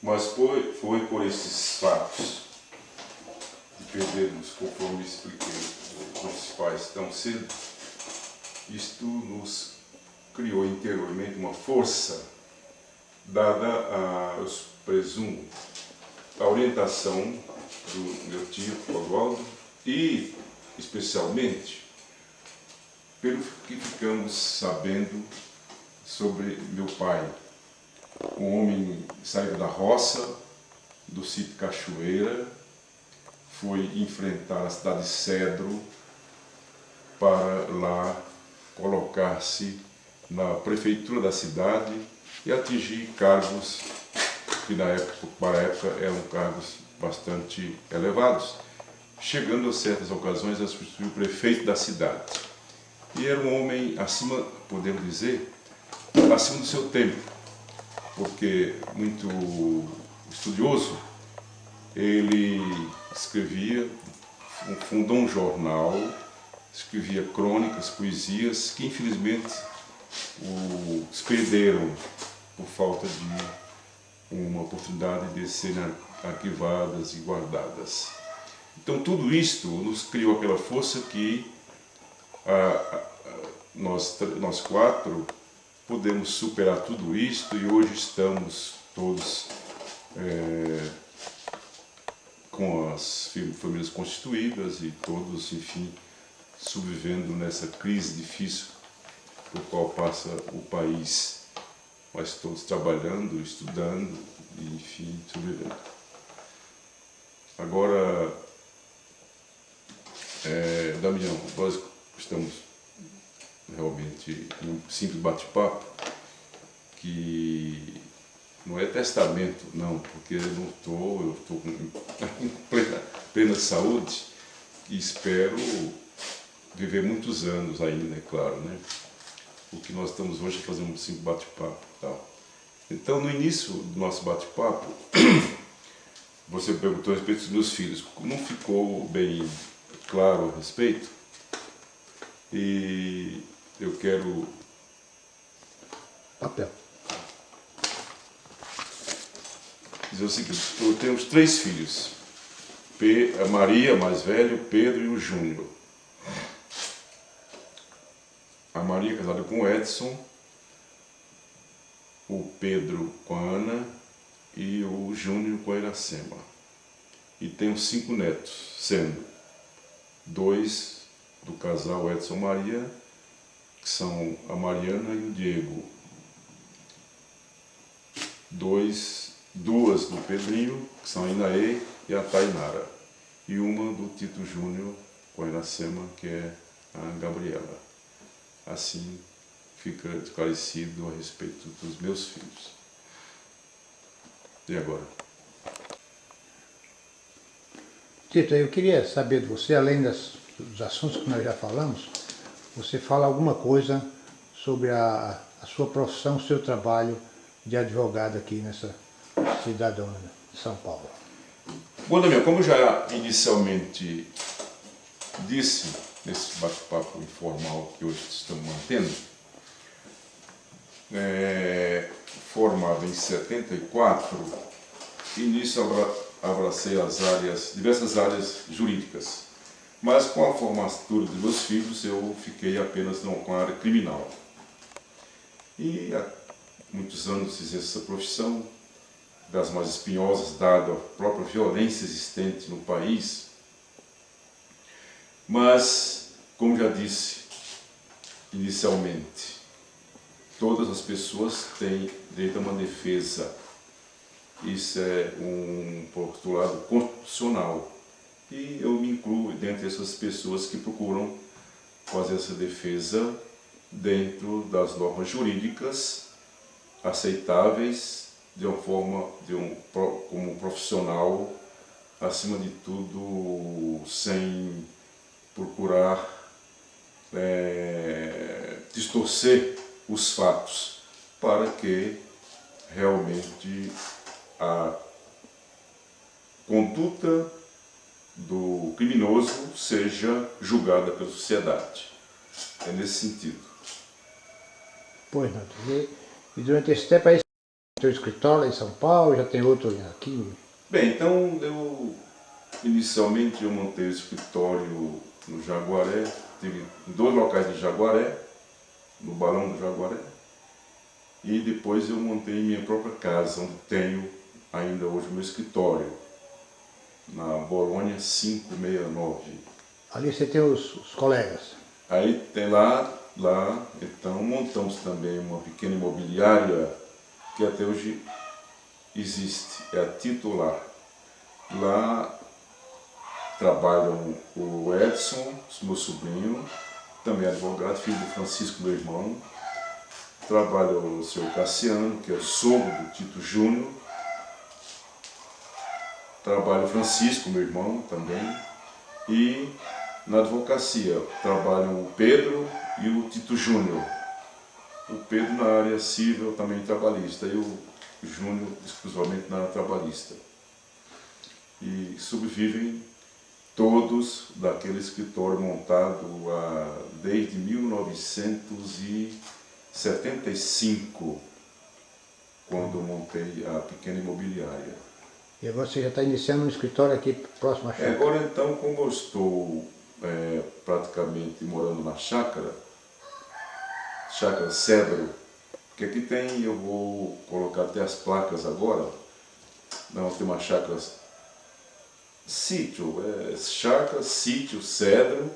Mas foi por esses fatos de perdermos, conforme expliquei, nossos pais tão cedo, isto nos criou interiormente uma força dada a, eu presumo, a orientação do meu tio Oswaldo e, especialmente, pelo que ficamos sabendo sobre meu pai, um homem saído da roça, do sítio Cachoeira, foi enfrentar a cidade de Cedro para lá colocar-se na prefeitura da cidade e atingir cargos que na época, para a época eram cargos bastante elevados, chegando a certas ocasiões a substituir o prefeito da cidade. E era um homem acima, podemos dizer, acima do seu tempo, porque muito estudioso, ele escrevia, fundou um jornal, escrevia crônicas, poesias, que infelizmente os perderam por falta de uma oportunidade de serem arquivadas e guardadas. Então tudo isto nos criou aquela força que nós quatro podemos superar tudo isto e hoje estamos todos com as famílias constituídas e todos, enfim, sobrevivendo nessa crise difícil por qual passa o país, mas todos trabalhando, estudando e, enfim, sobrevivendo. Agora, Damião, nós estamos realmente em um simples bate-papo que não é testamento, não, porque eu estou em plena saúde e espero viver muitos anos ainda, é claro, né? O que nós estamos hoje é fazer um simples bate-papo e tal. Então, no início do nosso bate-papo, você perguntou a respeito dos meus filhos. Não ficou bem claro a respeito, e eu quero... Papel. dizer o seguinte, eu tenho os 3 filhos, a Maria, mais velho, o Pedro e o Júnior. A Maria casada com o Edson, o Pedro com a Ana e o Júnior com a Iracema. E tenho 5 netos, sendo 2 do casal Edson Maria, que são a Mariana e o Diego. 2 do Pedrinho, que são a Inaê e a Tainara. E uma do Tito Júnior com a Iracema, que é a Gabriela. Assim fica esclarecido a respeito dos meus filhos. E agora? Tito, eu queria saber de você, além dos assuntos que nós já falamos, você fala alguma coisa sobre a sua profissão, o seu trabalho de advogado aqui nessa cidadã de São Paulo. Bom, Damião, como eu já inicialmente disse nesse bate-papo informal que hoje estamos mantendo, formado em 74, início abracei diversas áreas jurídicas, mas com a formatura dos meus filhos eu fiquei apenas com a área criminal. E há muitos anos exerço essa profissão, das mais espinhosas, dada a própria violência existente no país. Mas, como já disse inicialmente, todas as pessoas têm direito a uma defesa. Isso é um postulado constitucional. E eu me incluo dentre essas pessoas que procuram fazer essa defesa dentro das normas jurídicas aceitáveis, de uma forma, como um profissional, acima de tudo, sem procurar distorcer os fatos, para que realmente a conduta do criminoso seja julgada pela sociedade. É nesse sentido. Pois não, e durante esse tempo aí teu escritório lá em São Paulo, já tem outro aqui? Bem, então inicialmente eu montei o escritório no Jaguaré, tive em 2 locais de Jaguaré, no Barão do Jaguaré, e depois eu montei minha própria casa, onde tenho ainda hoje o meu escritório, na Bolônia 569. Ali você tem os colegas. Aí tem lá, então montamos também uma pequena imobiliária que até hoje existe, é a Titular. Lá trabalham o Edson, meu sobrinho, também advogado, filho do Francisco, meu irmão. Trabalha o seu Cassiano, que é o sogro do Tito Júnior. Trabalha o Francisco, meu irmão, também. E na advocacia trabalham o Pedro e o Tito Júnior. O Pedro na área civil, também trabalhista, e o Júnior exclusivamente na área trabalhista. E sobrevivem todos daquele escritório montado desde 1975, quando eu montei a pequena imobiliária. E agora você já está iniciando um escritório aqui próximo à chácara. Agora então, como eu estou praticamente morando na chácara Cedro, porque aqui tem, eu vou colocar até as placas agora, não, tem uma chácara sítio, chácara, sítio Cedro,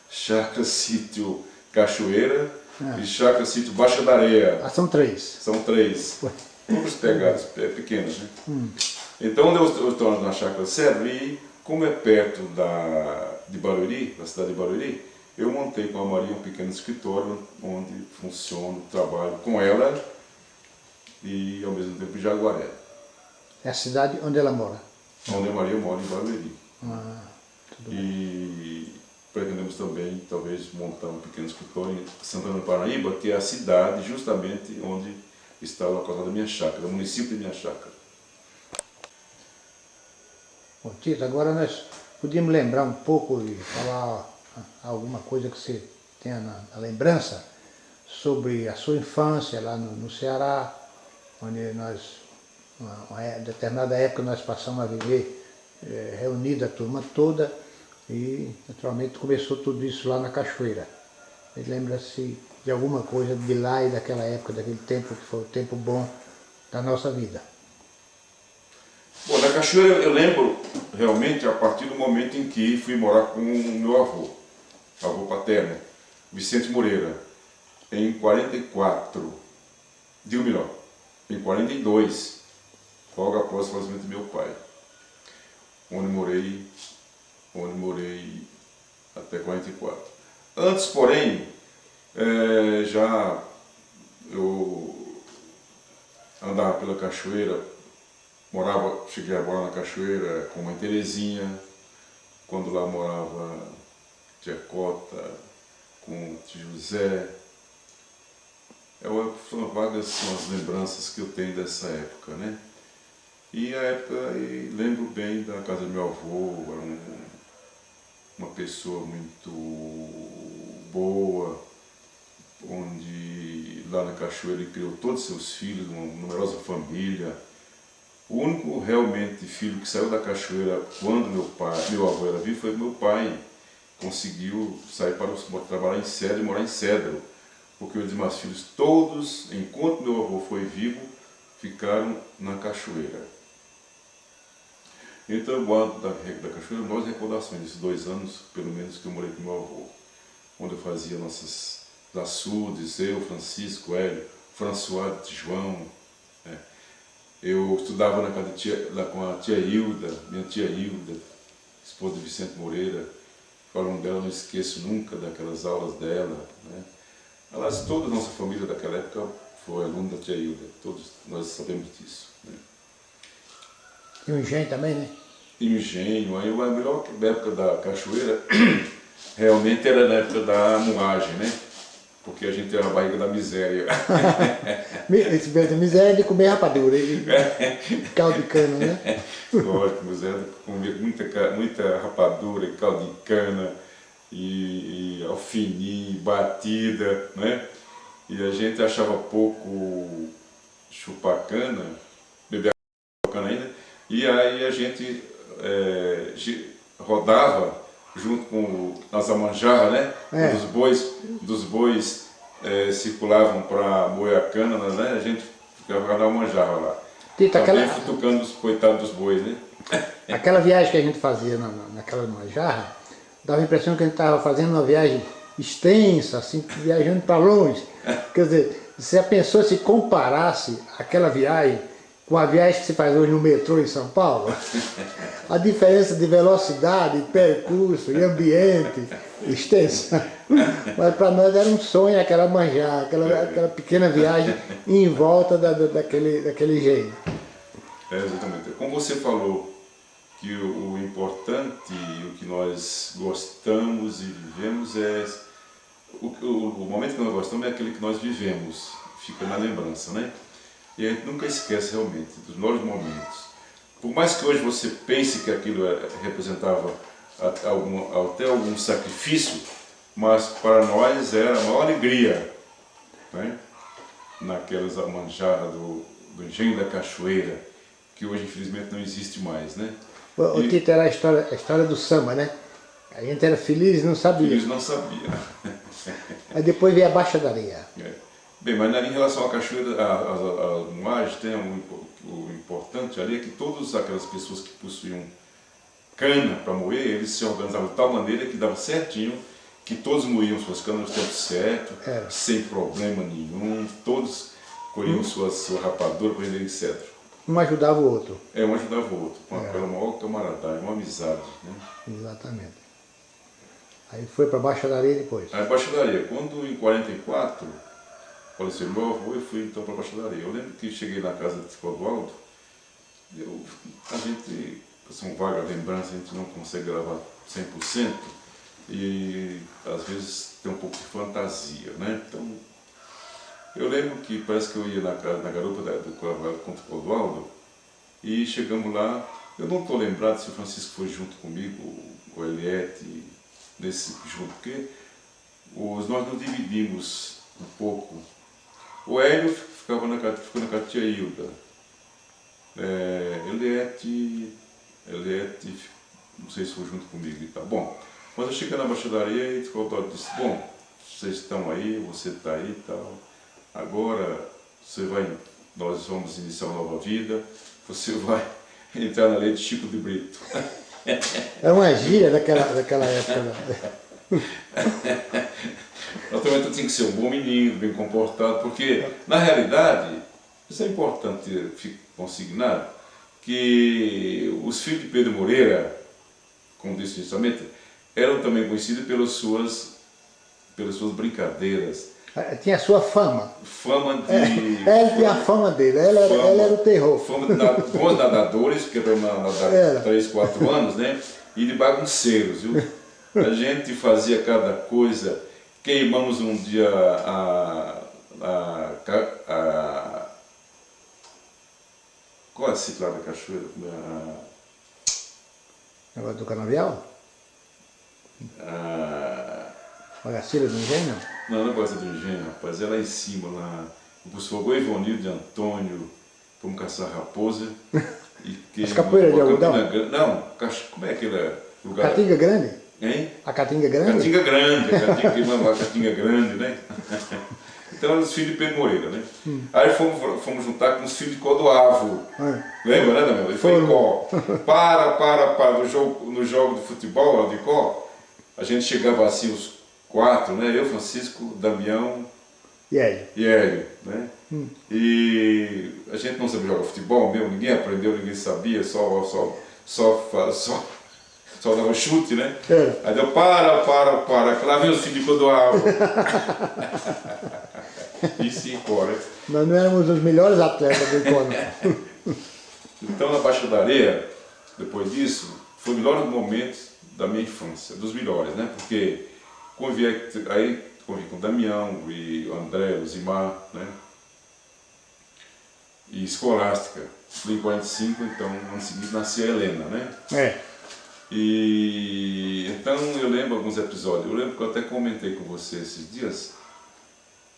chácara, sítio Cachoeira e chácara, sítio Baixa da Areia. Ah, são 3. São 3, todos pegados, pequenos, né? Então, onde eu estou na chácara Cedro, e como é perto de Barueri, da cidade de Barueri, eu montei com a Maria um pequeno escritório onde funciono, trabalho com ela e ao mesmo tempo em Jaguaré. É a cidade onde ela mora? Onde a Maria mora, em Barueri. Tudo bem. E pretendemos também, talvez, montar um pequeno escritório em Santana do Parnaíba, que é a cidade justamente onde está localizada a minha chácara, o município de minha chácara. Bom, Tito, agora nós podíamos lembrar um pouco e falar alguma coisa que você tenha na lembrança sobre a sua infância lá no Ceará, onde nós, uma determinada época, nós passamos a viver reunida a turma toda e, naturalmente, começou tudo isso lá na Cachoeira. Você lembra-se de alguma coisa de lá e daquela época, daquele tempo que foi o tempo bom da nossa vida? Bom, na Cachoeira eu lembro realmente a partir do momento em que fui morar com o meu avô paterno, Vicente Moreira, em 44, digo melhor, em 42, logo após o falecimento do meu pai, onde morei até 44. Antes, porém, já eu andava pela Cachoeira, cheguei a morar na Cachoeira com a mãe Terezinha, quando lá morava tia Cota, com o tio José. São vagas, são as lembranças que eu tenho dessa época, né? E a época, lembro bem da casa do meu avô, era uma pessoa muito boa, onde lá na Cachoeira ele criou todos os seus filhos, uma numerosa família. O único realmente filho que saiu da Cachoeira quando meu avô era vivo foi meu pai. Conseguiu sair para trabalhar em Cedro e morar em Cedro, porque os demais filhos todos, enquanto meu avô foi vivo, ficaram na Cachoeira. Então eu guardo da Cachoeira novas recordações desses 2 anos, pelo menos, que eu morei com meu avô, onde eu fazia nossas açudes, eu, Francisco, Hélio, François, João. Eu estudava na casa com a tia Hilda, minha tia Hilda, esposa de Vicente Moreira. Falando dela, não esqueço nunca daquelas aulas dela, né? Aliás, toda a nossa família daquela época foi aluna da tia Hilda, todos nós sabemos disso, né? E o engenho também, né? E o engenho, aí a melhor época da Cachoeira realmente era na época da moagem, né? Porque a gente era a barriga da miséria. Esse bem da miséria é de comer rapadura e caldo de cana, né? Lógico, miséria de comer muita rapadura, caldo de cana e alfinim, batida, né? E a gente achava pouco chupar cana, beber cana ainda, e aí a gente rodava junto com as amanjarras, né? Dos bois circulavam para moer a cana, né? A gente ficava na amanjarra lá. Tito, Também futucando os coitados dos bois, né? Aquela viagem que a gente fazia naquela manjarra, dava a impressão que a gente estava fazendo uma viagem extensa, assim, viajando para longe. Quer dizer, você já pensou se comparasse aquela viagem com a viagem que se faz hoje no metrô em São Paulo? A diferença de velocidade, percurso e ambiente, extensão. Mas para nós era um sonho aquela manjarra, aquela pequena viagem em volta daquele jeito. Exatamente. Como você falou, que o importante e o que nós gostamos e vivemos é... O momento que nós gostamos é aquele que nós vivemos, fica na lembrança, né? E a gente nunca esquece realmente dos melhores momentos. Por mais que hoje você pense que aquilo representava até algum sacrifício, mas para nós era a maior alegria, né? Naquelas manjarras do Engenho da Cachoeira, que hoje infelizmente não existe mais, né? O Tito, era a história do samba, né? A gente era feliz e não sabia. Feliz não sabia. Aí depois veio a Baixa da Areia. Bem, mas em relação à cachoeira, às moagens, tem o importante ali é que todas aquelas pessoas que possuíam cana para moer, eles se organizavam de tal maneira que dava certinho, que todos moíam suas canas no tempo certo, sem problema nenhum, todos colhiam sua rapadura para vender em cedro. Um ajudava o outro. Um ajudava o outro, com aquela maior camaradagem, uma amizade, né? Exatamente. Aí foi para Baixa da Areia depois. Aí Baixa da Areia, quando em 44 faleceu meu avô, eu fui então para Baixa da Areia. Eu lembro que cheguei na casa de Clodoaldo, a gente, são vagas lembranças, a gente não consegue gravar 100% e às vezes tem um pouco de fantasia, né? Então, eu lembro que parece que eu ia na garupa do Clodoaldo e chegamos lá. Eu não estou lembrado se o Francisco foi junto comigo, o Eliette, junto, porque nós nos dividimos um pouco. O Hélio ficou na casa da tia Hilda. Eliette, não sei se foi junto comigo e tal. Bom, quando eu cheguei na Baixa da Areia, e o Clodoaldo disse, bom, vocês estão aí, você está aí e tal. Agora nós vamos iniciar uma nova vida, você vai entrar na lei de Chico de Brito. É uma gíria daquela época. Né? Naturalmente eu tinha que ser um bom menino, bem comportado, porque na realidade, isso é importante consignar, que os filhos de Pedro Moreira, como disse inicialmente, eram também conhecidos pelas suas brincadeiras. Tinha a sua fama. Fama de... Ele tinha a fama dele, ela era o terror. Fama de bons nadadores, porque eu nadar 3, 4 anos, né? E de bagunceiros, viu? A gente fazia cada coisa. Queimamos um dia qual é a cicla da cachoeira? Negócio do canavial? Bagacilha do Engenho? Não, não gosta do Engenho, rapaz. É lá em cima, lá. O professor Goivonil de Antônio, fomos caçar raposa. As capoeiras de algodão? Não, como é aquele lugar? Caatinga Grande? Hein? A Caatinga Grande? Caatinga Grande, a Caatinga Grande, né? Então eram os filhos de Pedro Moreira, né? Aí fomos juntar com os filhos de Clodoaldo. Lembra, né, Daniel? Ele foi em Có. No jogo de futebol, de Có, a gente chegava assim, os 4, né? Eu, Francisco, Damião e Hélio, né? E a gente não sabia jogar futebol mesmo, ninguém aprendeu, ninguém sabia, só dava chute, né? Aí deu para, que lá vem os filhos de Clodoaldo. E sim, corre. Nós não éramos os melhores atletas do Icona. Então, na Baixa da Areia, depois disso, foi o melhor momento da minha infância, dos melhores, né? Porque convivi com o Damião, e o André, o Zimar, né? E Escolástica. Em 45, então, no ano seguinte, nascia a Helena, né? E então eu lembro alguns episódios. Eu lembro que eu até comentei com você esses dias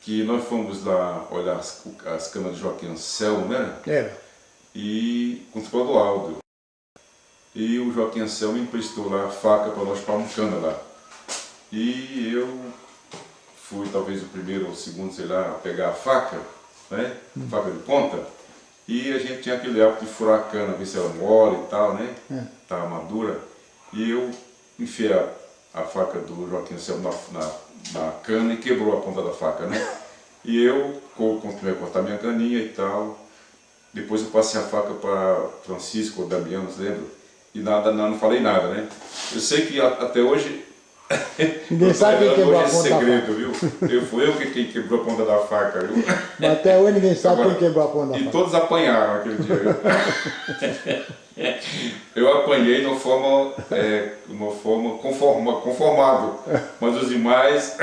que nós fomos lá olhar as canas de Joaquim Anselmo, né? Era. E com o do Aldo. E o Joaquim Anselmo emprestou lá a faca para nós para um cana lá. E eu fui talvez o primeiro ou o segundo, sei lá, a pegar a faca, né? Faca de ponta. E a gente tinha aquele hábito de furar a cana, ver se ela mole e tal, né? Estava madura. E eu enfiei a faca do Joaquim Anselmo na cana e quebrou a ponta da faca, né? E eu continuei a cortar minha caninha e tal. Depois eu passei a faca para Francisco ou Damião, não se lembra? E não falei nada, né? Eu sei que até hoje... Ninguém sabe quem quebrou a ponta da faca. Viu? Fui eu quem quebrou a ponta da faca, viu? Mas até hoje ninguém sabe quem quebrou a ponta da faca. E todos apanharam aquele dia, viu? Eu apanhei de uma forma conformado, mas os demais...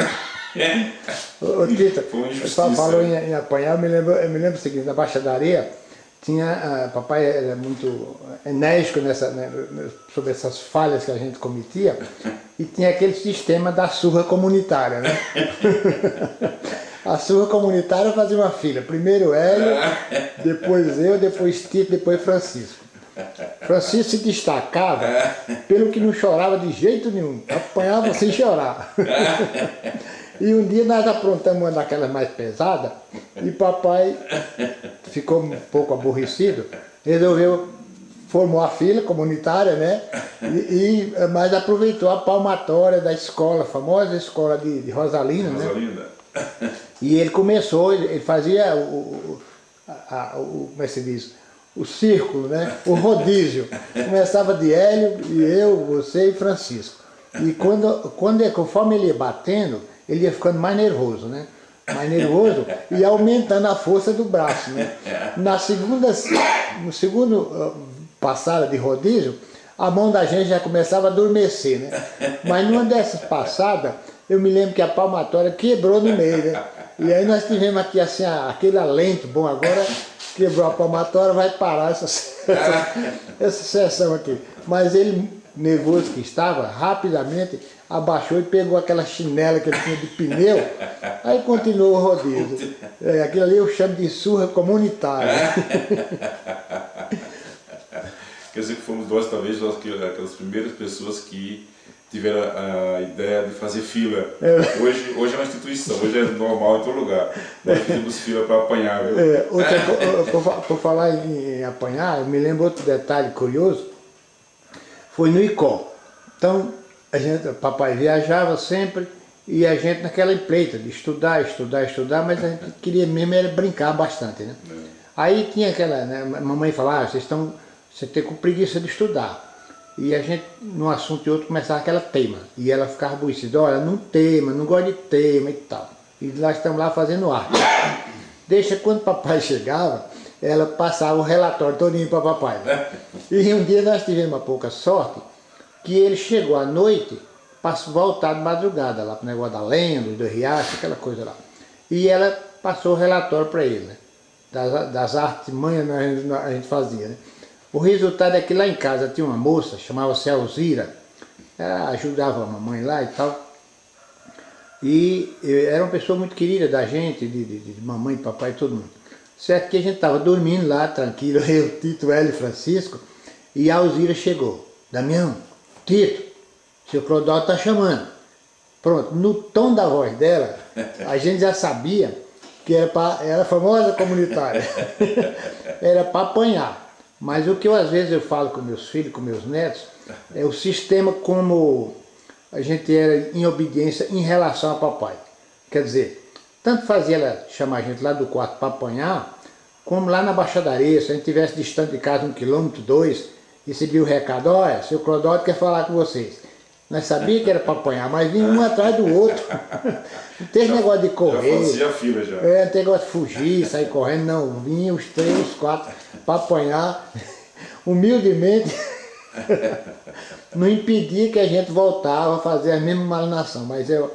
Ô Tito, foi uma injustiça. falou em apanhar, eu me lembro o seguinte, na Baixa da Areia, papai era muito enérgico sobre essas falhas que a gente cometia, e tinha aquele sistema da surra comunitária, né? A surra comunitária fazia uma fila, primeiro Hélio, depois eu, depois Tito, depois Francisco. Francisco se destacava pelo que não chorava de jeito nenhum, apanhava sem chorar. E um dia nós aprontamos uma daquelas mais pesadas e papai ficou um pouco aborrecido, resolveu, formou a fila comunitária, né? Mas aproveitou a palmatória da escola, a famosa escola de Rosalina, né? E ele começou, ele fazia como é que se diz? O círculo, né? O rodízio. Começava de Hélio, e eu, você e Francisco. E conforme ele ia batendo, ele ia ficando mais nervoso, né? Mais nervoso e aumentando a força do braço, né? No segundo passada de rodízio, a mão da gente já começava a adormecer, né? Mas numa dessas passadas, eu me lembro que a palmatória quebrou no meio, né? E aí nós tivemos aqui assim, aquele alento, bom, agora quebrou a palmatória, vai parar essa sessão aqui. Mas ele, nervoso que estava, rapidamente abaixou e pegou aquela chinela que ele tinha de pneu, aí continuou o rodízio. Aquilo ali eu chamo de surra comunitária. Quer dizer que fomos nós, talvez, aquelas primeiras pessoas que tiveram a ideia de fazer fila. Hoje é uma instituição, hoje é normal em todo lugar. Nós fizemos fila para apanhar, viu? Por falar em apanhar, eu me lembro outro detalhe curioso, foi no Icó. Então, papai viajava sempre e a gente naquela empleita de estudar, mas a gente queria mesmo era brincar bastante, né? Aí tinha aquela, né, mamãe falava, você tem com preguiça de estudar. E a gente, num assunto e outro, começava aquela teima. E ela ficava aborrecida, olha, não tema, não gosta de tema e tal. E nós estamos lá fazendo arte. Deixa quando papai chegava, ela passava o relatório todinho para papai. Né? E um dia nós tivemos uma pouca sorte, que ele chegou à noite para voltar de madrugada, lá para o negócio da lenda, do riacho, aquela coisa lá. E ela passou o relatório para ele, né? Das artes manhas que a gente fazia, né? O resultado é que lá em casa tinha uma moça, chamava-se Alzira, ela ajudava a mamãe lá e tal, e era uma pessoa muito querida da gente, de mamãe, papai, todo mundo. Certo que a gente estava dormindo lá, tranquilo, eu, Tito, Hélio e Francisco, e a Alzira chegou. Damião, Tito, seu Clodói está chamando. Pronto, no tom da voz dela, a gente já sabia que era famosa comunitária, era para apanhar. Mas o que às vezes eu falo com meus filhos, com meus netos, é o sistema como a gente era em obediência em relação a papai. Quer dizer, tanto fazia ela chamar a gente lá do quarto para apanhar, como lá na Baixa da Areia, se a gente estivesse distante de casa 1 quilômetro, 2, recebia o recado, olha, seu Clodói quer falar com vocês. Nós sabíamos que era para apanhar, mas vinha um atrás do outro. Não tem negócio de correr. Já fazia fila já. Não tem negócio de fugir, sair correndo, não. Vinha os 3, os 4 para apanhar. Humildemente, não impedia que a gente voltava a fazer a mesma malinação. Mas eu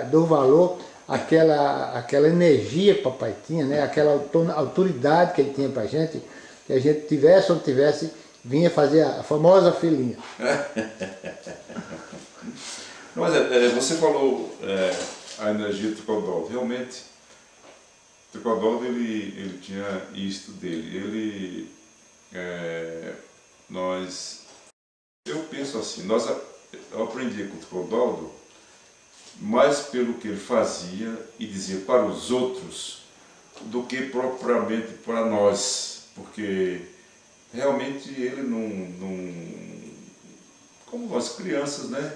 dou valor àquela energia que o papai tinha, né? Aquela autoridade que ele tinha para a gente, que a gente tivesse ou não tivesse, vinha fazer a famosa filinha. Mas você falou a energia de Teobaldo. Realmente, Teobaldo ele tinha isto dele. Eu penso assim, eu aprendi com o Teobaldo mais pelo que ele fazia e dizia para os outros do que propriamente para nós, porque realmente ele como nós crianças, né,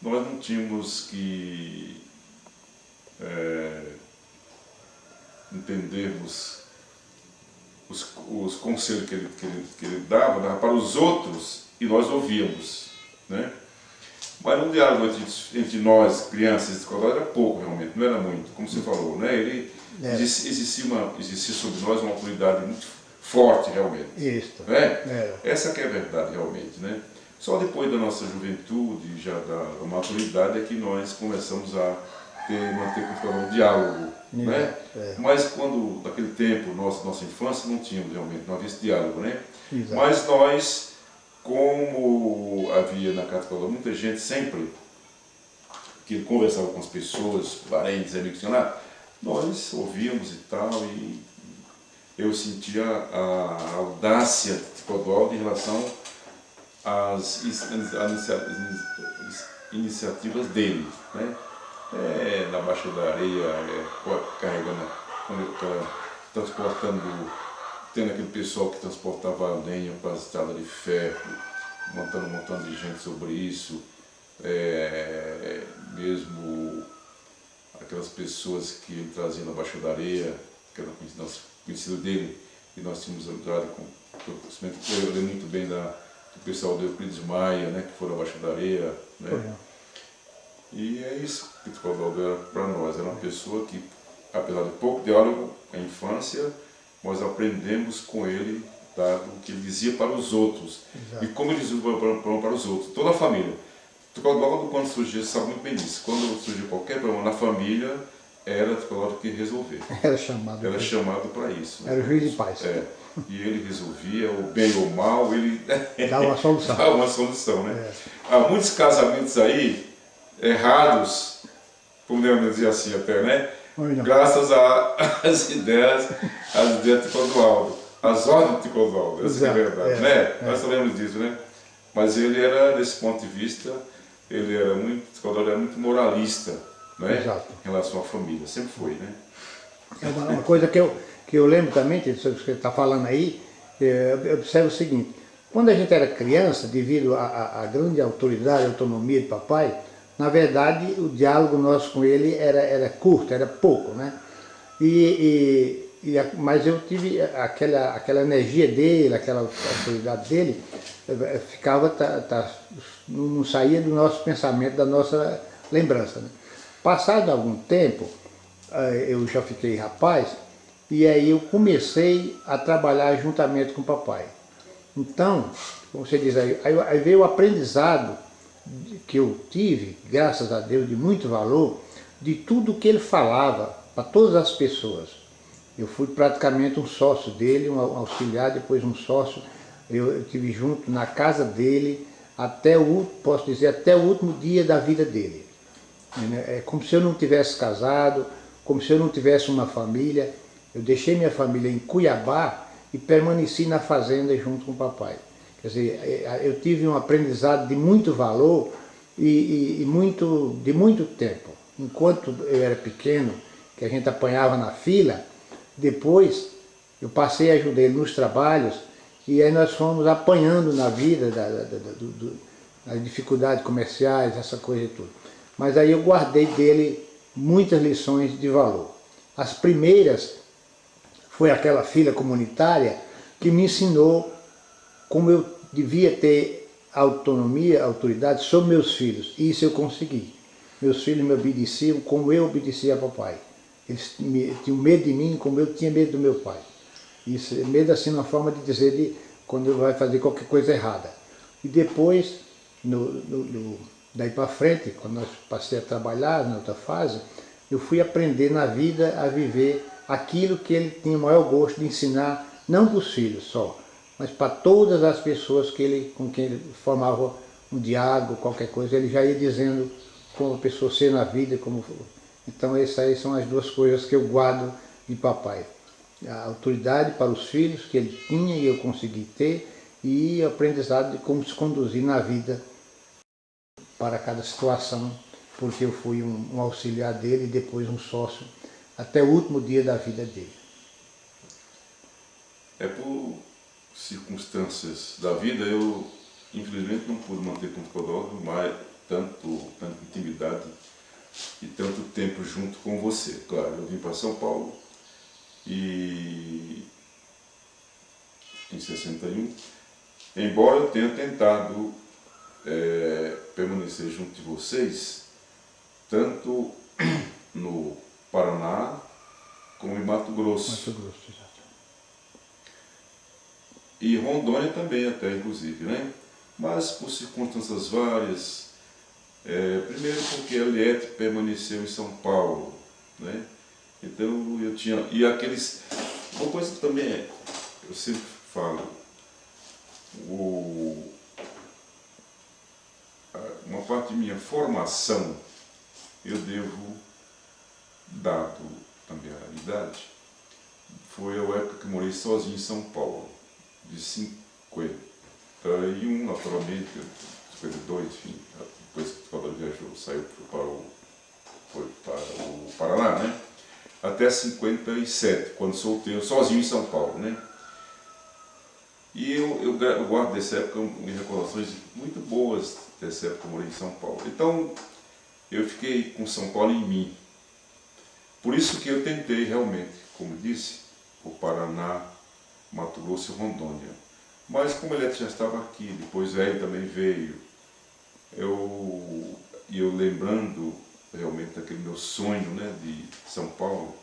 nós não tínhamos que entendermos os conselhos que ele dava para os outros e nós ouvíamos, né? Mas um diálogo entre nós, crianças de escola, era pouco realmente, não era muito, como você falou, né? Existia sobre nós uma autoridade muito forte realmente. Isso. Né? Essa que é a verdade realmente, né? Só depois da nossa juventude, já da maturidade, é que nós começamos a manter um diálogo, né? Mas quando, naquele tempo, nossa infância, não tínhamos realmente, não havia esse diálogo, né? Exato. Mas nós, como havia na Católica muita gente sempre que conversava com as pessoas, parentes, amigos, lá, nós ouvíamos e tal, e eu sentia a audácia de Clodoaldo em relação às iniciativas dele, né? Na Baixa da Areia, carregando, transportando, tendo aquele pessoal que transportava lenha para as estradas de ferro, montando um montão de gente sobre isso, mesmo aquelas pessoas que ele trazia na Baixa da Areia, que era conhecido dele, e nós tínhamos usado com conhecimento, eu lembro muito bem do pessoal do Euclides Maia, né, que foi na Baixa da Areia, né? E é isso que o Clodoaldo era para nós, era uma pessoa que, apesar de pouco diálogo na infância, nós aprendemos com ele, dado o que ele dizia para os outros. Exato. E como ele dizia para os outros, toda a família. O Clodoaldo, quando surgia, você sabe muito bem disso, quando surgia qualquer problema na família, era o Clodoaldo que resolver. Era chamado para isso. Era o juiz de paz. E ele resolvia, o bem ou o mal, ele dava uma solução. Dava uma solução, né? Há muitos casamentos aí, errados, podemos dizer assim até, né? Graças às ideias de Clodoaldo, às ordens de Clodoaldo, essa é a verdade, né? Nós sabemos disso, né? Mas ele era, desse ponto de vista, Clodoaldo era muito moralista, né? Exato. Em relação à família, sempre foi, né? Uma coisa que eu lembro também, que você está falando aí, eu observo o seguinte: quando a gente era criança, devido à grande autoridade e autonomia de papai, na verdade o diálogo nosso com ele era curto, era pouco, né? Mas eu tive aquela energia dele, aquela autoridade dele, não saía do nosso pensamento, da nossa lembrança, né? Passado algum tempo, eu já fiquei rapaz, e aí eu comecei a trabalhar juntamente com o papai. Então, como você diz aí veio o aprendizado que eu tive, graças a Deus, de muito valor, de tudo que ele falava para todas as pessoas. Eu fui praticamente um sócio dele, um auxiliar, depois um sócio. Eu estive junto na casa dele posso dizer, até o último dia da vida dele. É como se eu não tivesse casado, como se eu não tivesse uma família. Eu deixei minha família em Cuiabá e permaneci na fazenda junto com o papai. Quer dizer, eu tive um aprendizado de muito valor e de muito tempo. Enquanto eu era pequeno, que a gente apanhava na fila, depois eu passei a ajudar ele nos trabalhos e aí nós fomos apanhando na vida das dificuldades comerciais, essa coisa e tudo. Mas aí eu guardei dele muitas lições de valor. As primeiras foi aquela fila comunitária que me ensinou como eu devia ter autonomia, autoridade sobre meus filhos. E isso eu consegui. Meus filhos me obedeciam como eu obedecia a papai. Eles tinham medo de mim como eu tinha medo do meu pai. Isso, medo assim, uma forma de dizer quando ele vai fazer qualquer coisa errada. E depois, daí para frente, quando nós passei a trabalhar na outra fase, eu fui aprender na vida a viver aquilo que ele tinha o maior gosto de ensinar, não para os filhos só, mas para todas as pessoas com quem ele formava um diálogo, qualquer coisa, ele já ia dizendo como a pessoa ser na vida, como Então essas aí são as duas coisas que eu guardo de papai. A autoridade para os filhos que ele tinha e eu consegui ter, e o aprendizado de como se conduzir na vida para cada situação, porque eu fui um auxiliar dele e depois um sócio até o último dia da vida dele. Por circunstâncias da vida, eu infelizmente não pude manter com o Clodovio mais tanta intimidade e tanto tempo junto com você. Claro, eu vim para São Paulo e em 61, embora eu tenha tentado permanecer junto de vocês, tanto no Paraná como em Mato Grosso. Mato Grosso, exato. E Rondônia também até, inclusive, né? Mas por circunstâncias várias, primeiro porque a Eliette permaneceu em São Paulo, né? Então eu tinha, e aqueles, uma coisa que também eu sempre falo, uma parte de minha formação eu devo, dado também a idade, foi a época que morei sozinho em São Paulo, de 51, naturalmente, 52, enfim, depois que o Clodovio viajou, saiu foi para o Paraná, né? Até 57, quando solteiro, sozinho em São Paulo, né? E eu guardo dessa época recordações muito boas dessa época que eu morei em São Paulo. Então, eu fiquei com São Paulo em mim. Por isso que eu tentei realmente, como disse, o Paraná, Mato Grosso e Rondônia. Mas como ele já estava aqui, depois ele também veio, eu lembrando realmente daquele meu sonho, né, de São Paulo,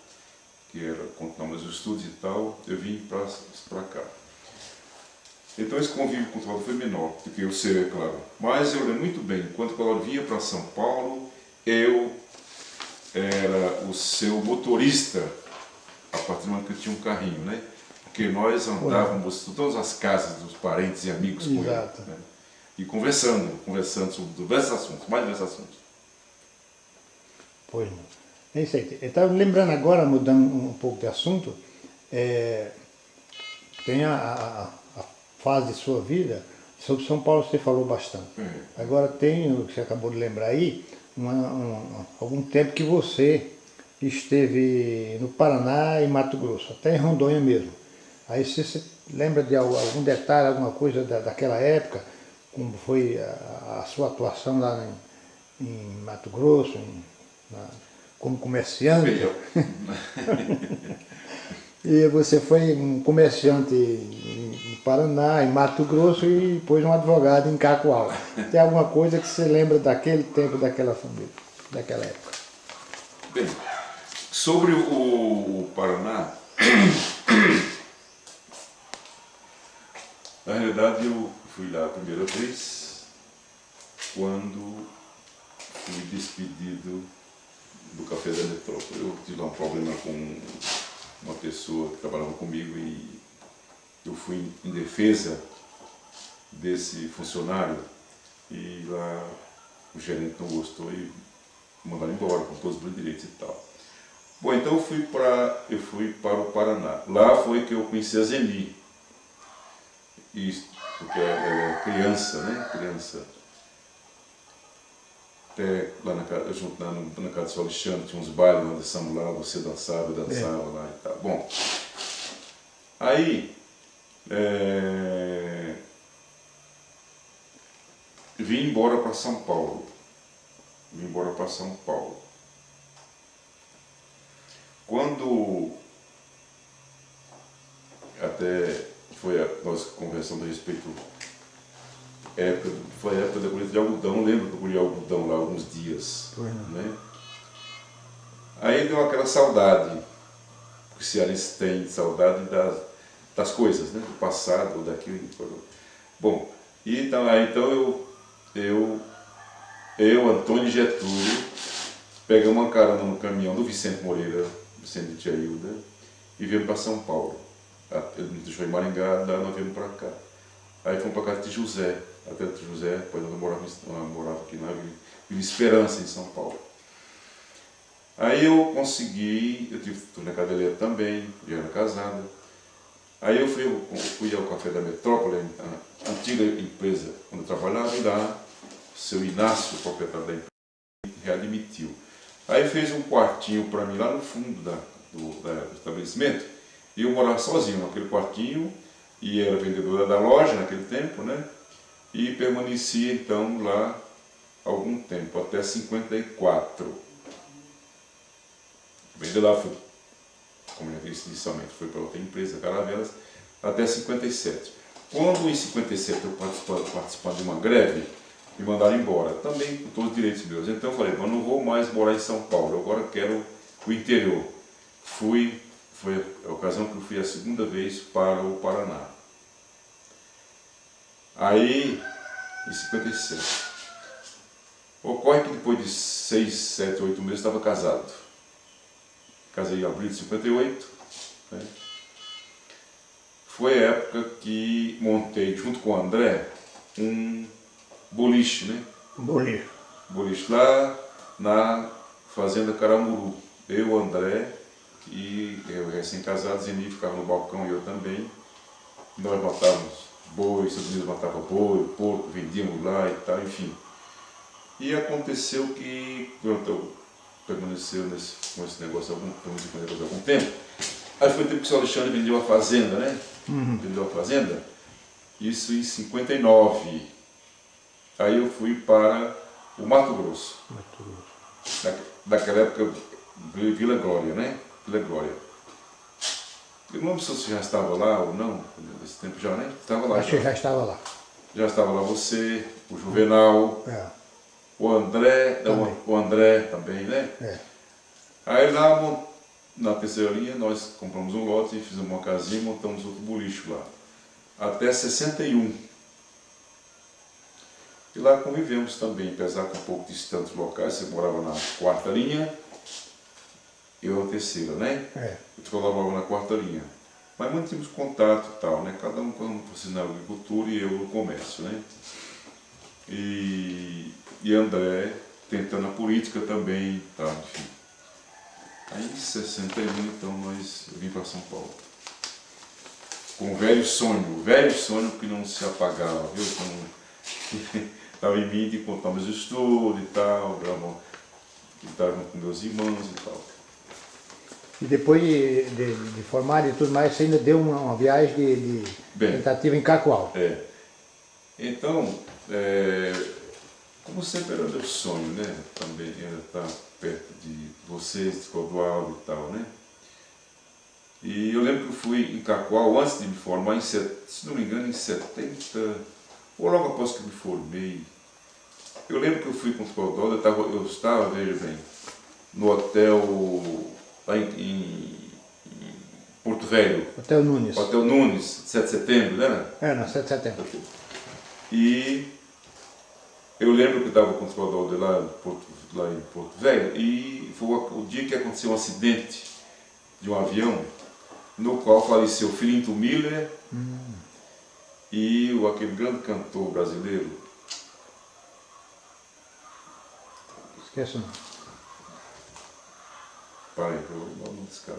que era continuar meus estudos e tal, eu vim para cá. Então esse convívio com o Clodovio foi menor do que o seu, é claro. Mas eu lembro muito bem, quando o Clodovio vinha para São Paulo, eu era o seu motorista, a partir do momento que eu tinha um carrinho, né? Porque nós andávamos por todas as casas dos parentes e amigos com Exato. ele, né? E conversando sobre diversos assuntos, mais diversos assuntos. Pois não. É isso aí. Eu estava lembrando agora, mudando um pouco de assunto, tem a fase de sua vida, sobre São Paulo você falou bastante. Agora tem, o que você acabou de lembrar aí, algum tempo que você esteve no Paraná e Mato Grosso, até em Rondônia mesmo. Aí você lembra de algum detalhe, alguma coisa daquela época, como foi a sua atuação lá em Mato Grosso, como comerciante? E você foi um comerciante em Paraná, em Mato Grosso e depois um advogado em Cacoal. Tem alguma coisa que você lembra daquele tempo, daquela família, daquela época? Bem, sobre o Paraná, na realidade eu fui lá a primeira vez quando fui despedido do Café da Metrópole. Eu tive um problema com uma pessoa que trabalhava comigo e eu fui em defesa desse funcionário e lá o gerente não gostou e mandaram embora com todos os direitos e tal. Bom, então eu fui para o Paraná. Lá foi que eu conheci a Zeni, porque ela é criança, né? Criança. Até lá na casa do seu Alexandre, tinha uns bailes, nós dançamos lá, você dançava, eu dançava lá e tal. Bom, aí vim embora para São Paulo. Quando até nós conversamos a respeito, foi a época da colheita de algodão, lembro que eu colhi algodão lá alguns dias, né? Aí deu aquela saudade, porque cearense tem saudade das coisas, né? Do passado, daquilo. Bom, então eu, Antônio e Getúlio, pegamos uma carona no caminhão do Vicente Moreira, Vicente de Tia Hilda, e viemos para São Paulo. Ele me deixou em Maringá, daí nós viemos para cá. Aí fomos para casa de José, até de José, depois nós morava aqui na Vila Esperança, em São Paulo. Aí eu consegui, eu tive na cadeira também, já era casada. Aí eu fui ao Café da Metrópole, a antiga empresa onde eu trabalhava, e lá o seu Inácio, o proprietário da empresa, readmitiu. Aí fez um quartinho para mim lá no fundo do estabelecimento, e eu morava sozinho naquele quartinho, e era vendedora da loja naquele tempo, né? E permaneci então lá algum tempo, até 54. Vendi lá, fui, como eu disse inicialmente, fui para outra empresa, Caravelas, até 57. Quando em 57 eu participando de uma greve, me mandaram embora, também com todos os direitos meus. Então eu falei, eu não vou mais morar em São Paulo, agora quero o interior. Foi a ocasião que eu fui a segunda vez para o Paraná. Aí, em 57, ocorre que depois de 6, 7, 8 meses eu estava casado. Casei em abril de 58, né? Foi a época que montei, junto com o André, um boliche, né? Boliche. Boliche lá na Fazenda Caramuru. Eu, o André e eu recém-casado, Zeni ficava no balcão e eu também. Nós matávamos boi, Estados Unidos matava boi, porco, vendíamos lá e tal, enfim. E aconteceu que, pronto, permaneceu com esse negócio algum tempo. Aí foi o tempo que o senhor Alexandre vendeu a fazenda, né? Vendeu a fazenda. Isso em 59. Aí eu fui para o Mato Grosso. Daquela época, Vila Glória, né? Vila Glória. Eu não lembro se você já estava lá ou não, nesse tempo já, né? Estava lá. Acho que já estava lá. Já estava lá você, o Juvenal. O André também, né? Aí lá na terceira linha nós compramos um lote, fizemos uma casinha e montamos outro boliche lá. Até 61. E lá convivemos também, apesar que um pouco distantes locais, você morava na quarta linha, eu na terceira, né? Eu trabalhava na quarta linha. Mas mantínhamos contato e tal, né? Cada um você na agricultura e eu no comércio, né? E André tentando a política também, tá, enfim. Aí em 61 então eu vim para São Paulo. Com um velho sonho que não se apagava, viu? Estava em mim de contar meus estudos e tal, estar com meus irmãos e tal. E depois de formar e tudo mais, você ainda deu uma viagem de tentativa em Cacoal. Então, como sempre era meu sonho, né? Também era estar perto de vocês, de Clodoaldo e tal, né? E eu lembro que eu fui em Cacoal antes de me formar, se não me engano, em 70, ou logo após que eu me formei. Eu lembro que eu fui com o Clodoaldo, eu estava, veja bem, no hotel lá em Porto Velho. Hotel Nunes, 7 de setembro, né? Não, 7 de setembro. E eu lembro que eu estava com o Clodoaldo lá em Porto Velho, e foi o dia que aconteceu um acidente de um avião, no qual faleceu Filinto Miller e aquele grande cantor brasileiro. Esqueça não. Pai, eu não nome desse cara.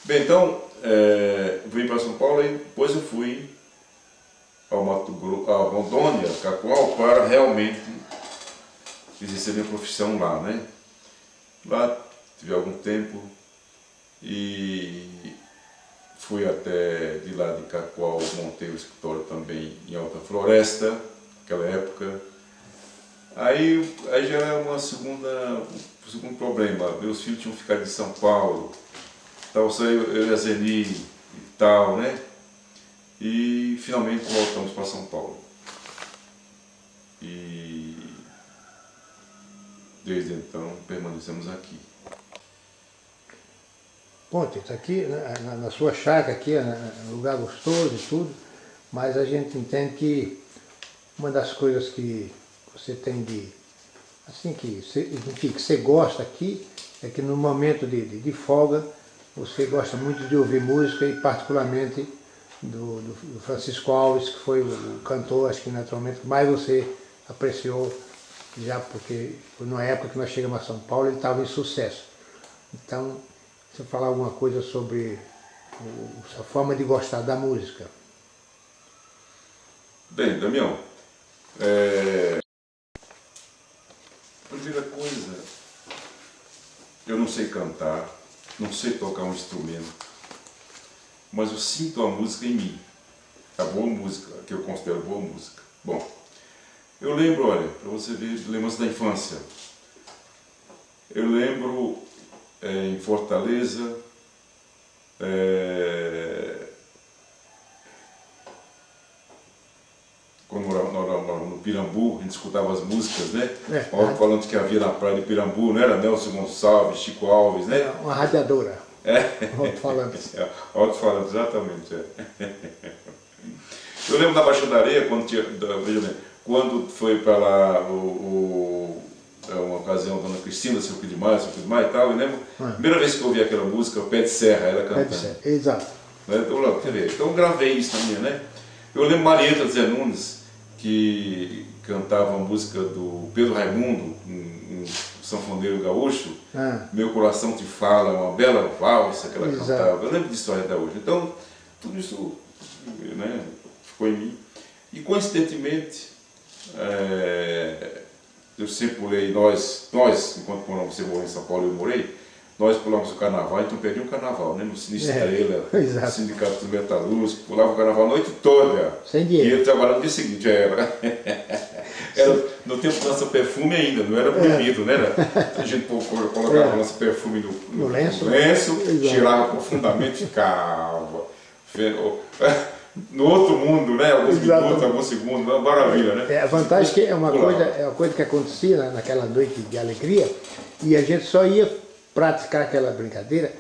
Bem, então, eu vim para São Paulo e depois eu fui ao Mato Grosso, a Rondônia, Cacoal, para realmente exercer minha profissão lá, né? Lá tive algum tempo e fui até de lá de Cacoal, montei o escritório também em Alta Floresta, naquela época. Aí já era um segundo problema, meus filhos tinham ficado em São Paulo, então saiu eu e a Zeni e tal, né? E finalmente voltamos para São Paulo. E desde então permanecemos aqui. Bom, Tito, aqui na sua chácara, aqui é um lugar gostoso e tudo, mas a gente entende que uma das coisas que você tem assim, que você gosta aqui, é que no momento de folga, você gosta muito de ouvir música e particularmente do Francisco Alves, que foi o cantor, acho que naturalmente, que mais você apreciou já porque foi numa época que nós chegamos a São Paulo, ele estava em sucesso. Então, você falar alguma coisa sobre a forma de gostar da música. Bem, Damião, primeira coisa, eu não sei cantar, não sei tocar um instrumento, mas eu sinto a música em mim, a boa música, que eu considero boa música. Bom, eu lembro, olha, para você ver, lembrança da infância. Eu lembro em Fortaleza, quando morava no Pirambu, a gente escutava as músicas, né? Falando que havia na praia de Pirambu, não era Nelson Gonçalves, Chico Alves, né? Uma radiadora. Alto-falante. Alto-falante, exatamente. Eu lembro da Baixada da Areia, veja bem, quando foi para lá uma ocasião, Dona Cristina, Seu Filho de Maio e tal, eu lembro, primeira vez que eu ouvi aquela música, o Pé de Serra, ela cantando. Pé de Serra, exato. Então eu gravei isso também, né? Eu lembro Marieta Zé Nunes, que cantava a música do Pedro Raimundo, um sanfoneiro gaúcho, Meu Coração Te Fala, uma bela valsa que ela cantava. Eu lembro disso até hoje. Então, tudo isso, né, ficou em mim. E coincidentemente, eu sempre pulei, nós enquanto você morou em São Paulo, eu morei, nós pulávamos o carnaval, então perdi um carnaval, né? No Cine Estrela, no Sindicato dos Metalúrgicos, pulava o carnaval a noite toda. Sem dinheiro. E ele trabalhava no dia seguinte, era no tempo do lança-perfume ainda, não era proibido, né? A gente colocava o lança-perfume no lenço, tirava profundamente e ficava no outro mundo, né? Alguns minutos, alguns segundos, uma maravilha, né? A vantagem é que é uma coisa que acontecia naquela noite de alegria e a gente só ia praticar aquela brincadeira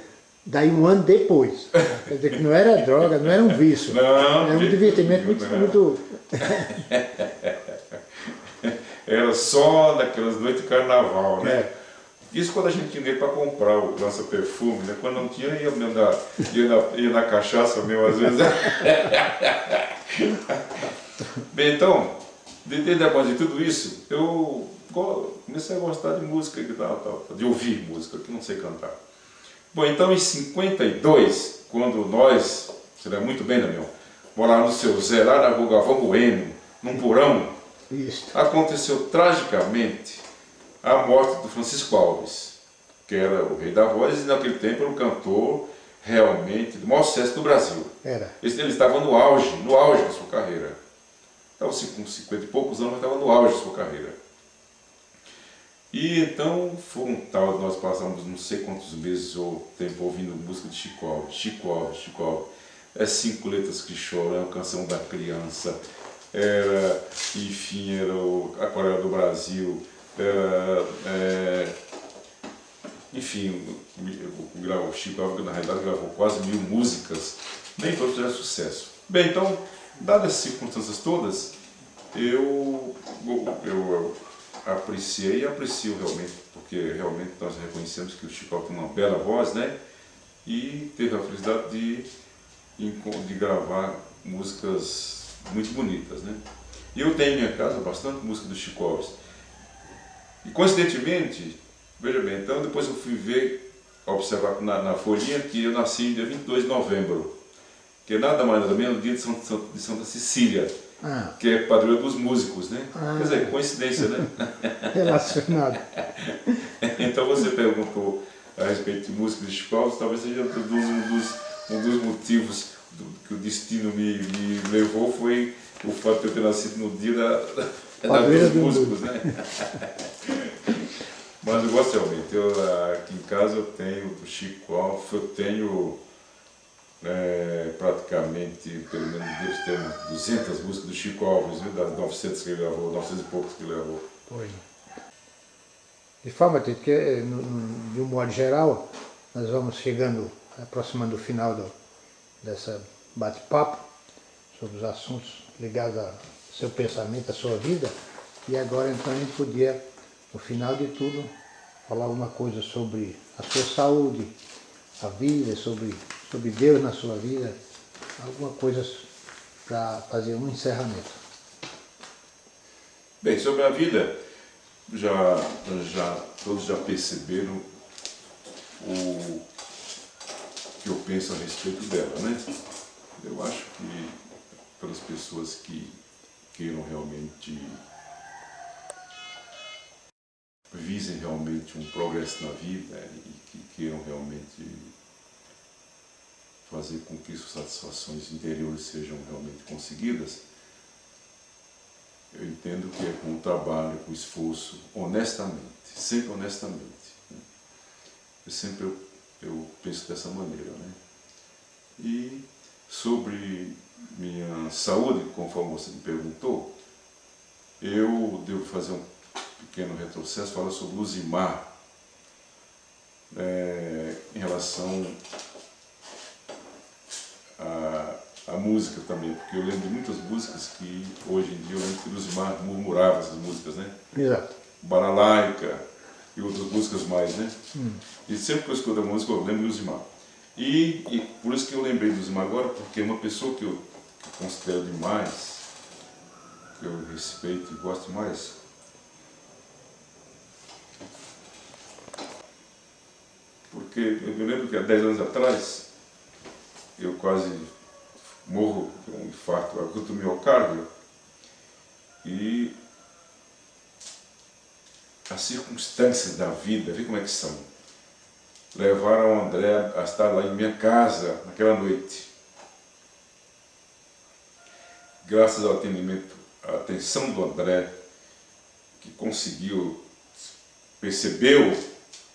daí um ano depois. Quer dizer que não era droga, não era um vício. Não, era um divertimento muito... Era só naquelas noites de carnaval, né? Isso quando a gente tinha dinheiro para comprar o lança-perfume, né? Quando não tinha, ia na cachaça mesmo, às vezes. Bem, então, depois de tudo isso, eu comecei a gostar de música, de ouvir música, que não sei cantar. Bom, então em 52, quando nós, você lembra muito bem, Damião, morávamos no Seu Zé, lá na Rua Galvão Bueno, num porão, aconteceu tragicamente a morte do Francisco Alves, que era o rei da voz e naquele tempo era um cantor realmente do maior sucesso do Brasil. Ele estava no auge da sua carreira. Estava com 50 e poucos anos, mas estava no auge da sua carreira. E então foi um tal, nós passamos não sei quantos meses ou tempo ouvindo música de Chico Alves, Chico Alves, Chico Alves. É 5 letras que choram, é uma canção da criança, enfim, era a Aquarela do Brasil, enfim, o Chico Alves na realidade gravou quase 1000 músicas, nem todos fizeram sucesso. Bem, então, dadas as circunstâncias todas, eu apreciei e aprecio realmente, porque realmente nós reconhecemos que o Chico Alves tem uma bela voz, né? E teve a felicidade de gravar músicas muito bonitas, né? E eu tenho em minha casa bastante música do Chico Alves. E coincidentemente, veja bem, então depois eu fui observar na folhinha que eu nasci no dia 22 de novembro, que é nada mais nada menos do dia de Santa Cecília, que é padroeira dos músicos, né? Quer dizer, coincidência, né? Relacionado. Então você perguntou a respeito de música de Chico Alves, talvez seja um dos motivos que o destino me levou, foi o fato de eu ter nascido no dia dos músicos, né? Mas eu gosto realmente, aqui em casa eu tenho do Chico Alves, eu tenho praticamente, pelo menos devo ter umas 200 músicas do Chico Alves, viu? Das 900 que ele gravou, 900 e poucos que ele gravou. Foi. De forma que, de um modo geral, nós vamos aproximando o final dessa bate-papo sobre os assuntos ligados ao seu pensamento, à sua vida, e agora então a gente podia, no final de tudo, falar alguma coisa sobre a sua saúde, a vida, sobre Deus na sua vida, alguma coisa para fazer um encerramento. Bem, sobre a vida, todos já perceberam o que eu penso a respeito dela, né? Eu acho que para as pessoas que queiram realmente, visem realmente um progresso na vida e que queiram realmente fazer com que suas satisfações interiores sejam realmente conseguidas, eu entendo que é com o trabalho, com o esforço, honestamente, sempre honestamente. Né? Eu penso dessa maneira. Né? E sobre minha saúde, conforme você me perguntou, eu devo fazer um pequeno retrocesso, falar sobre Luzimar, em relação a música também, porque eu lembro de muitas músicas que hoje em dia eu lembro que Luzimar murmurava essas músicas, né? Exato. Balalaica e outras músicas mais, né? E sempre que eu escuto a música eu lembro de Luzimar. E por isso que eu lembrei de Luzimar agora, porque é uma pessoa que eu considero demais, que eu respeito e gosto mais. Porque eu lembro que há 10 anos atrás eu quase morro de um infarto agudo do miocárdio e as circunstâncias da vida, vê como é que são, levaram o André a estar lá em minha casa naquela noite. Graças ao atendimento, à atenção do André, que conseguiu, percebeu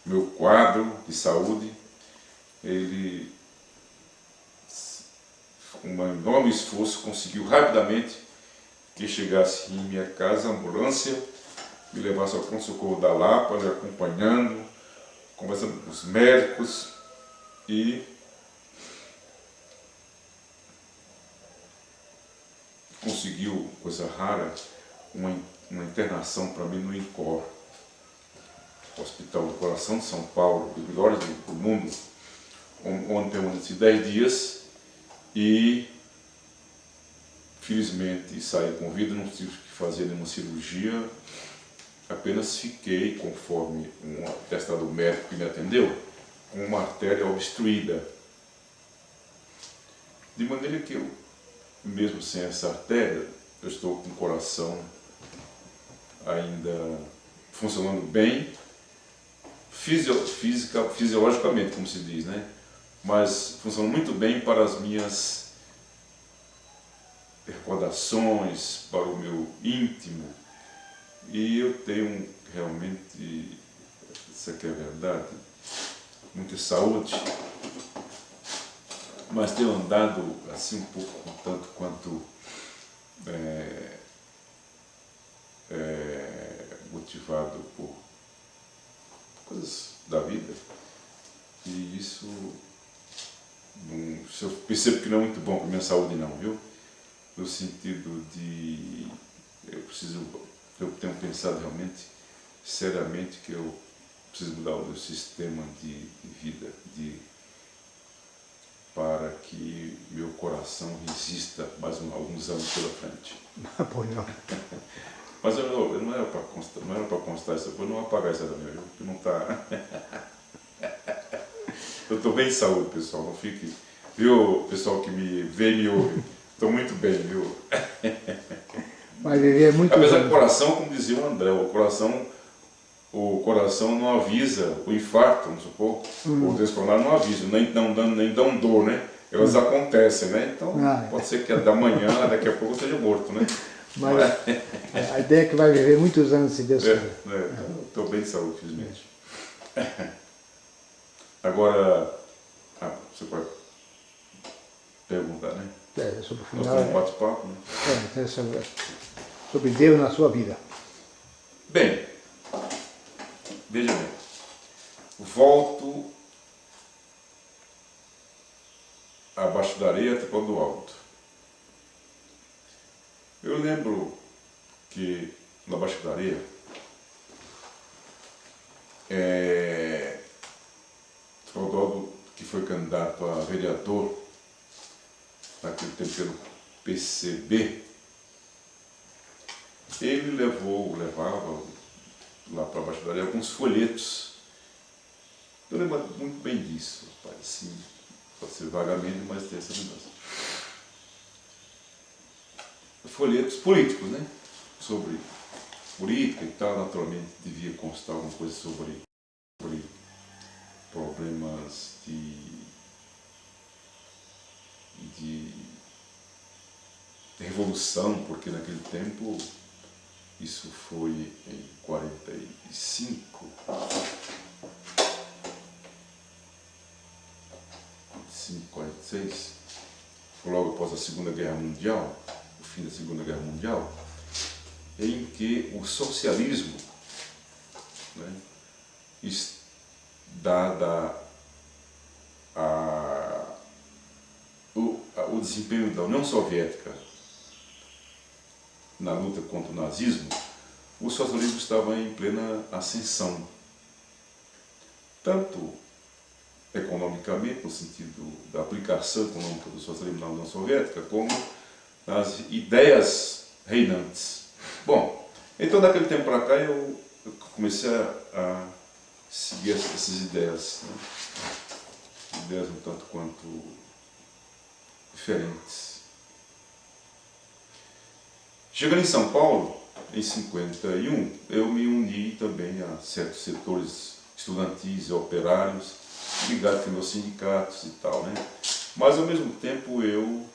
meu quadro de saúde, ele, com um enorme esforço, conseguiu rapidamente que chegasse em minha casa a ambulância, me levasse ao pronto-socorro da Lapa, me acompanhando, conversando com os médicos e conseguiu, coisa rara, uma internação para mim no INCOR, Hospital do Coração de São Paulo, do melhores do mundo, onde permaneci 10 dias e felizmente saí com vida, não tive que fazer nenhuma cirurgia, apenas fiquei, conforme um atestado médico que me atendeu, com uma artéria obstruída. De maneira que eu, mesmo sem essa artéria, eu estou com o coração ainda funcionando bem, fisiologicamente, como se diz, né? Mas funcionando muito bem para as minhas recordações, para o meu íntimo. E eu tenho realmente, isso aqui é verdade, muita saúde, mas tenho andado assim um pouco um tanto quanto motivado por coisas da vida, e isso eu percebo que não é muito bom para a minha saúde não, viu? No sentido de eu tenho pensado realmente, seriamente, que eu preciso mudar o meu sistema de vida, para que meu coração resista mais alguns anos pela frente. Pois não. Mas não era para constar isso, eu não vou apagar isso também, viu? Porque não está. Eu estou bem em saúde, pessoal, não fique. Viu, pessoal que me vê e me ouve? Estou muito bem, viu? Vai viver muito Apesar anos. do coração, como dizia o André, o coração não avisa o infarto, vamos supor, ou o descoronado não avisa, nem dão dor, né? Elas acontecem, né? Então pode ser que da manhã, daqui a pouco eu esteja morto, né? Mas a ideia é que vai viver muitos anos, se Deus quiser. Estou bem de saúde, felizmente. Agora, você pode perguntar, né? Sobre o Nós final. temos um bate-papo, né? Sobre Deus na sua vida. Bem, veja bem, volto abaixo da areia até para do alto. Eu lembro que no Abaixo da Areia Teodoro, que foi candidato a vereador naquele tempo pelo PCB, ele levava lá para baixo da areia, alguns folhetos. Eu lembro muito bem disso, rapaz, assim, pode ser vagamente, mas tem essa lembrança. Folhetos políticos, né? Sobre política e tal, naturalmente devia constar alguma coisa sobre problemas de revolução, porque naquele tempo, isso foi em 45, 46, logo após a Segunda Guerra Mundial, o fim da Segunda Guerra Mundial, em que o socialismo, né, dada o desempenho da União Soviética na luta contra o nazismo, o socialismo estava em plena ascensão, tanto economicamente, no sentido da aplicação econômica do socialismo na União Soviética, como nas ideias reinantes. Bom, então daquele tempo para cá eu comecei a seguir essas ideias, né? Ideias um tanto quanto diferentes. Chegando em São Paulo, em 51, eu me uni também a certos setores estudantis e operários, ligados aos sindicatos e tal, né? Mas ao mesmo tempo eu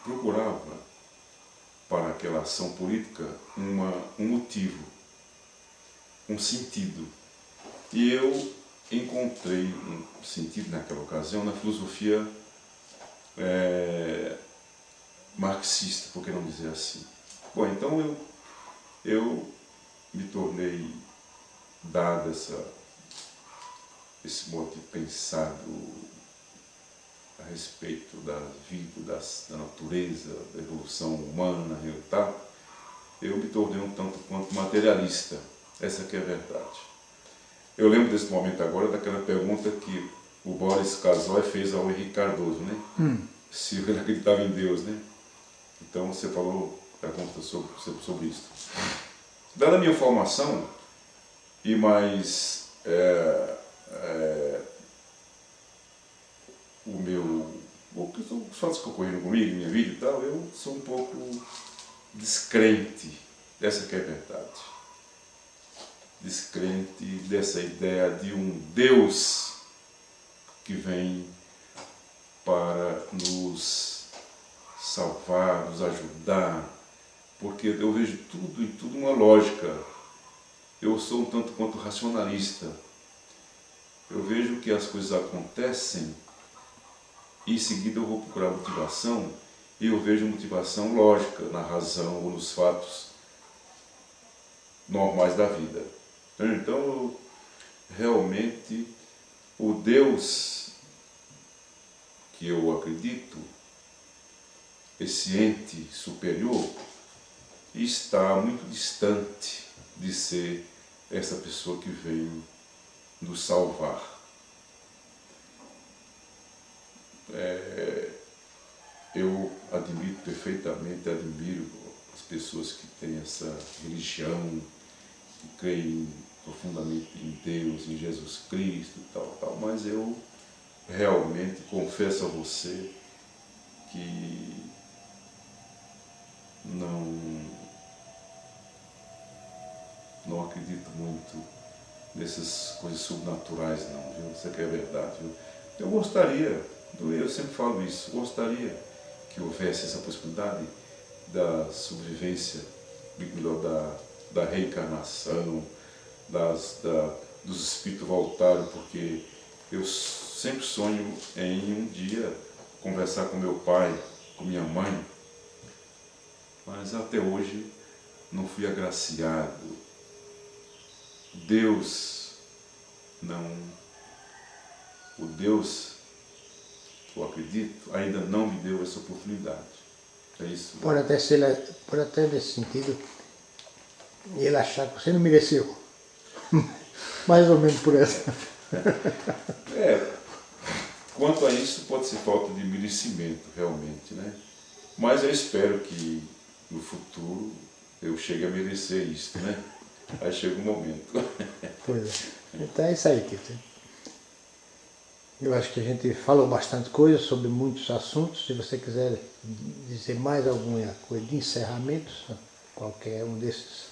procurava para aquela ação política um motivo, um sentido. E eu encontrei um sentido naquela ocasião na filosofia marxista, por que não dizer assim. Bom, então eu me tornei, dado esse modo de pensar a respeito da vida, da natureza, da evolução humana e tal, eu me tornei um tanto quanto materialista. Essa que é a verdade. Eu lembro desse momento agora daquela pergunta que o Boris Casoy fez ao Henrique Cardoso, né? Se ele acreditava em Deus, né? Então você pergunta sobre isso. Dada a minha formação e mais os fatos que ocorreram comigo, em minha vida e tal, eu sou um pouco descrente, essa que é a verdade. Descrente dessa ideia de um Deus que vem para nos salvar, nos ajudar, porque eu vejo tudo uma lógica. Eu sou um tanto quanto racionalista. Eu vejo que as coisas acontecem e em seguida eu vou procurar motivação e eu vejo motivação lógica na razão ou nos fatos normais da vida. Então, realmente, o Deus que eu acredito, esse ente superior, está muito distante de ser essa pessoa que vem nos salvar. Eu admiro as pessoas que têm essa religião, que creem profundamente em Deus, em Jesus Cristo e tal, mas eu realmente confesso a você que não acredito muito nessas coisas sobrenaturais não, viu? Isso aqui é verdade, viu? Eu gostaria, eu sempre falo isso, gostaria que houvesse essa possibilidade da sobrevivência, melhor, da reencarnação, dos espíritos voltarem, porque eu sempre sonho em um dia conversar com meu pai, com minha mãe, mas até hoje não fui agraciado. O Deus que eu acredito ainda não me deu essa oportunidade. É isso. Pode até nesse sentido, ele achar que você não mereceu. Mais ou menos por essa. Quanto a isso, pode ser falta de merecimento, realmente, né? Mas eu espero que no futuro eu cheguei a merecer isso, né? Aí chega um momento. Pois é. Então é isso aí, Tito. Eu acho que a gente falou bastante coisa sobre muitos assuntos. Se você quiser dizer mais alguma coisa de encerramento, qualquer um desses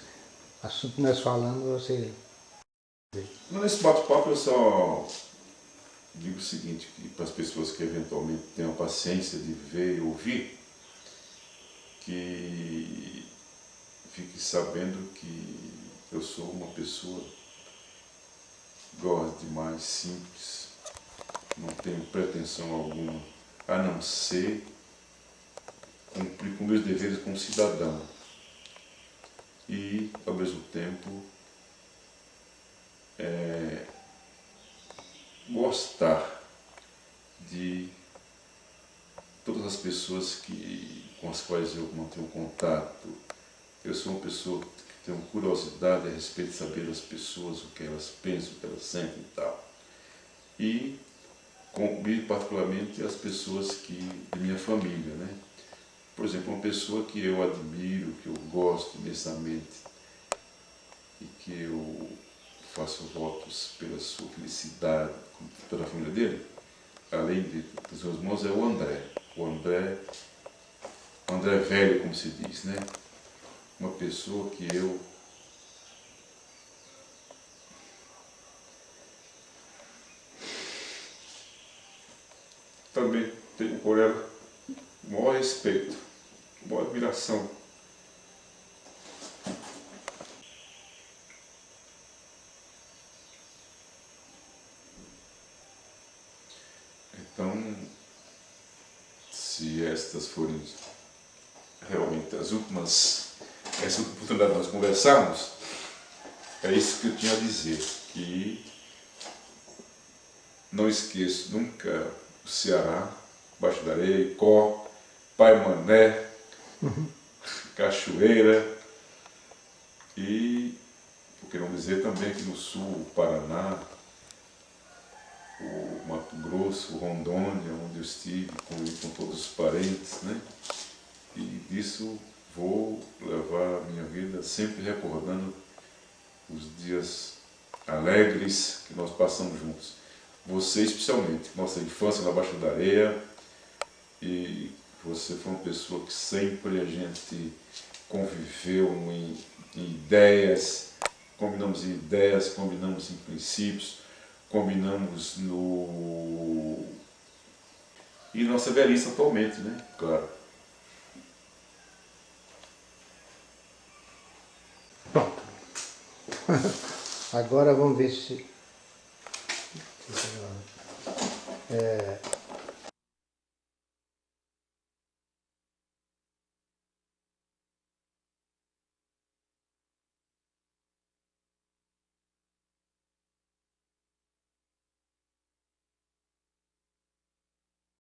assuntos que nós falamos, você... Nesse bate-papo eu só digo o seguinte, que para as pessoas que eventualmente tenham paciência de ver e ouvir, que fique sabendo que eu sou uma pessoa que gosta de mais simples, não tenho pretensão alguma, a não ser cumprir com meus deveres como cidadão e, ao mesmo tempo, gostar de todas as pessoas com as quais eu mantenho contato. Eu sou uma pessoa que tenho curiosidade a respeito de saber das pessoas, o que elas pensam, o que elas sentem e tal. E particularmente as pessoas de minha família, né? Por exemplo, uma pessoa que eu admiro, que eu gosto imensamente e que eu faço votos pela sua felicidade, com toda a família dele, além dos meus irmãos, é o André. O André velho, como se diz, né? Uma pessoa que eu também tenho por ela o maior respeito, a maior admiração. Então, se estas forem realmente essa última oportunidade de nós conversarmos, é isso que eu tinha a dizer, que não esqueço nunca o Ceará, Baixo da Areia, Icó, Pai Mané, Cachoeira e, por que não dizer, também aqui no sul, o Paraná, o Mato Grosso, o Rondônia, onde eu estive com todos os parentes, né? E disso vou levar a minha vida sempre recordando os dias alegres que nós passamos juntos. Você especialmente, nossa infância na Baixa da Areia, e você foi uma pessoa que sempre a gente conviveu em ideias, combinamos em ideias, combinamos em princípios, combinamos e nossa velhice atualmente, né? Claro. Pronto. Agora vamos ver se...